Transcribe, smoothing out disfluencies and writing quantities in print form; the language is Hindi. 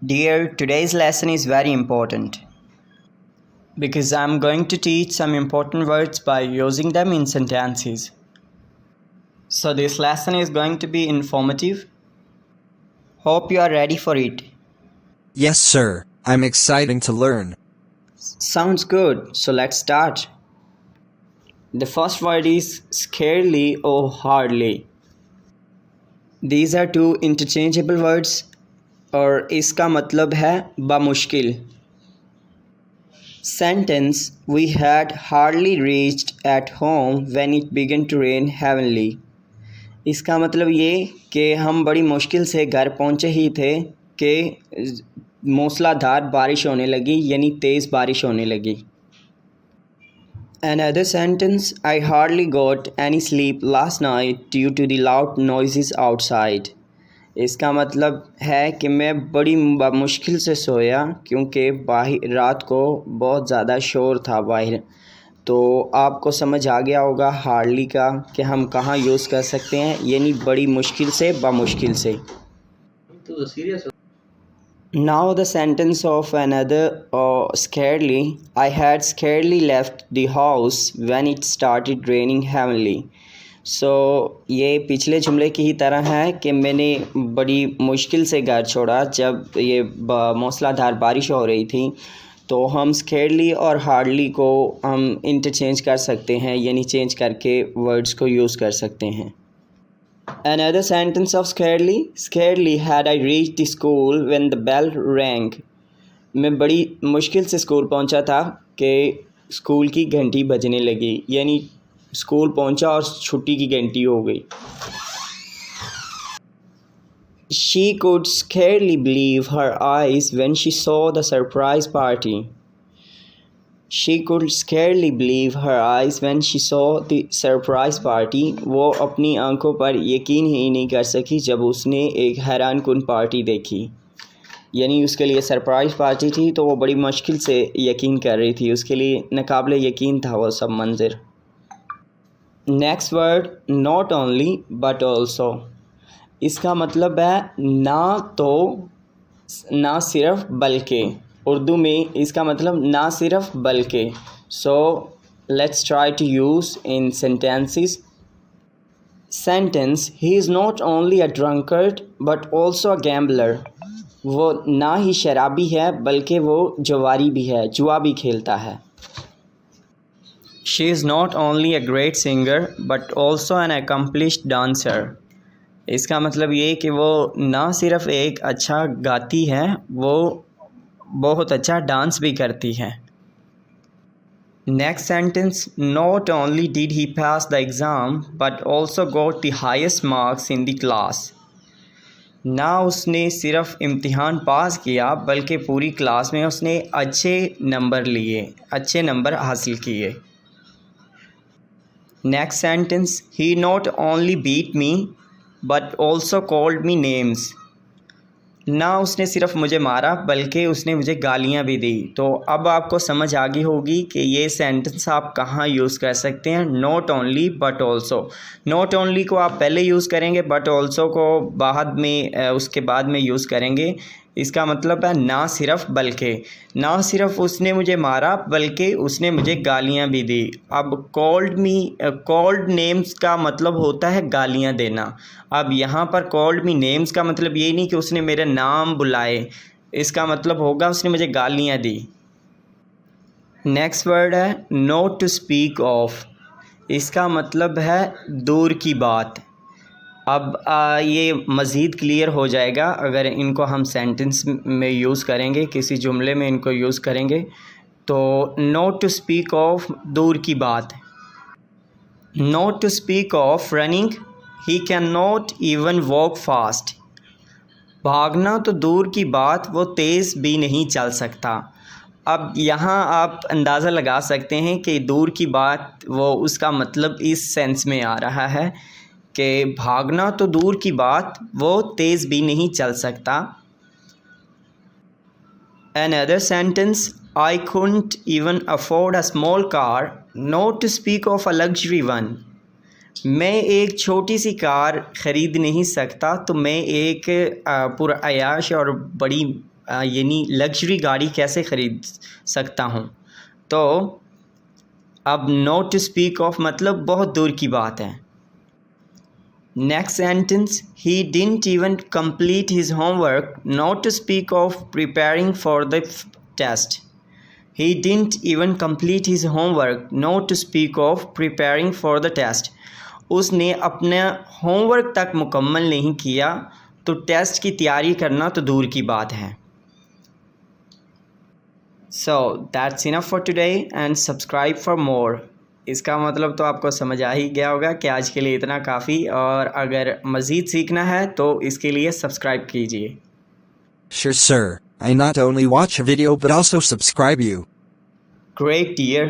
Dear, today's lesson is very important because I'm going to teach some important words by using them in sentences. So, this lesson is going to be informative. Hope you are ready for it. Yes, sir. I'm excited to learn. Sounds good, so let's start. The first word is scarcely or hardly. These are two interchangeable words और इसका मतलब है बामुश्किल. Sentence: We had hardly reached at home when it began to rain heavily. इसका मतलब ये कि हम बड़ी मुश्किल से घर पहुँचे ही थे कि मूसलाधार बारिश होने लगी यानी तेज़ बारिश होने लगी. Another sentence: I hardly got any sleep last night due to the loud noises outside. इसका मतलब है कि मैं बड़ी मुश्किल से सोया क्योंकि बाहर रात को बहुत ज़्यादा शोर था बाहर. तो आपको समझ आ गया होगा हार्डली का कि हम कहाँ यूज़ कर सकते हैं, यानी बड़ी मुश्किल से बामुश्किल से. तो serious. Now the sentence of another scarcely. I had scarcely left the house when it started raining heavily. So ये पिछले जुमले की ही तरह है कि मैंने बड़ी मुश्किल से घर छोड़ा जब ये मूसलाधार बारिश हो रही थी. तो हम scarcely और hardly को हम इंटरचेंज कर सकते हैं, यानी चेंज करके वर्ड्स को यूज़ कर सकते हैं. Another sentence of scarcely. Scarcely had I reached the school when the bell rang. मैं बड़ी मुश्किल से स्कूल पहुंचा था कि स्कूल की घंटी बजने लगी, यानी स्कूल पहुंचा और छुट्टी की घंटी हो गई. She could scarcely believe her eyes when she saw the surprise party. She could scarcely believe her eyes when she saw the surprise party. वो अपनी आंखों पर यकीन ही नहीं कर सकी जब उसने एक हैरान कुन पार्टी देखी, यानी उसके लिए सरप्राइज़ पार्टी थी तो वो बड़ी मुश्किल से यकीन कर रही थी, उसके लिए नाकाबिले यकीन था वो सब मंज़र. Next word not only but also. इसका मतलब है ना सिर्फ बल्कि. उर्दू में इसका मतलब ना सिर्फ बल्कि. So let's try to use in sentences. Sentence: he is not only a drunkard but also a gambler. वो ना ही शराबी है बल्कि वो जुआरी भी है, जुआ भी खेलता है. She is not only a great singer but also an accomplished dancer. इसका मतलब ये कि वो ना सिर्फ एक अच्छा गाती है, वो बहुत अच्छा डांस भी करती है. Next sentence: not only did he pass the exam but also got the highest marks in the class. ना उसने सिर्फ इम्तिहान पास किया बल्कि पूरी क्लास में उसने अच्छे नंबर हासिल किए. Next sentence: he not only beat me but also called me names. ना उसने सिर्फ मुझे मारा बल्कि उसने मुझे गालियाँ भी दी. तो अब आपको समझ आ गई होगी कि ये सेंटेंस आप कहाँ यूज़ कर सकते हैं. Not only but also. Not only को आप पहले यूज़ करेंगे, बट ऑल्सो को बाद में उसके बाद में यूज़ करेंगे. इसका मतलब है ना सिर्फ बल्कि. ना सिर्फ उसने मुझे मारा बल्कि उसने मुझे गालियाँ भी दी. अब कॉल्ड नेम्स का मतलब होता है गालियाँ देना. अब यहाँ पर कॉल्ड मी नेम्स का मतलब ये नहीं कि उसने मेरे नाम बुलाए, इसका मतलब होगा उसने मुझे गालियाँ दी. नेक्स्ट वर्ड है नॉट टू स्पीक ऑफ. इसका मतलब है दूर की बात. अब ये मज़ीद क्लियर हो जाएगा अगर इनको हम सेंटेंस में यूज़ करेंगे, किसी जुमले में इनको यूज़ करेंगे. तो नॉट टू स्पीक ऑफ दूर की बात. Not to speak of running. He can not even walk fast. भागना तो दूर की बात, वो तेज़ भी नहीं चल सकता. अब यहाँ आप अंदाज़ा लगा सकते हैं कि दूर की बात वो उसका मतलब इस सेंस में आ रहा है कि भागना तो दूर की बात, वो तेज़ भी नहीं चल सकता. Another sentence: I couldn't even afford a small car, not to speak of a luxury one. मैं एक छोटी सी कार ख़रीद नहीं सकता तो मैं एक पुरअयाश और बड़ी यानी लग्जरी गाड़ी कैसे ख़रीद सकता हूँ। तो अब नॉट टू स्पीक ऑफ मतलब बहुत दूर की बात है। Next sentence, he didn't even complete his homework not to speak of preparing for the test. He didn't even complete his homework, not to speak of preparing for the test. उसने अपना होमवर्क तक मुकम्मल नहीं किया तो टेस्ट की तैयारी करना तो दूर की बात है। So that's enough for today and subscribe for more. इसका मतलब तो आपको समझ आ ही गया होगा कि आज के लिए इतना काफ़ी, और अगर मज़ीद सीखना है तो इसके लिए सब्सक्राइब कीजिए। Sure, sir. I not only watch a video but also subscribe you. Great, dear.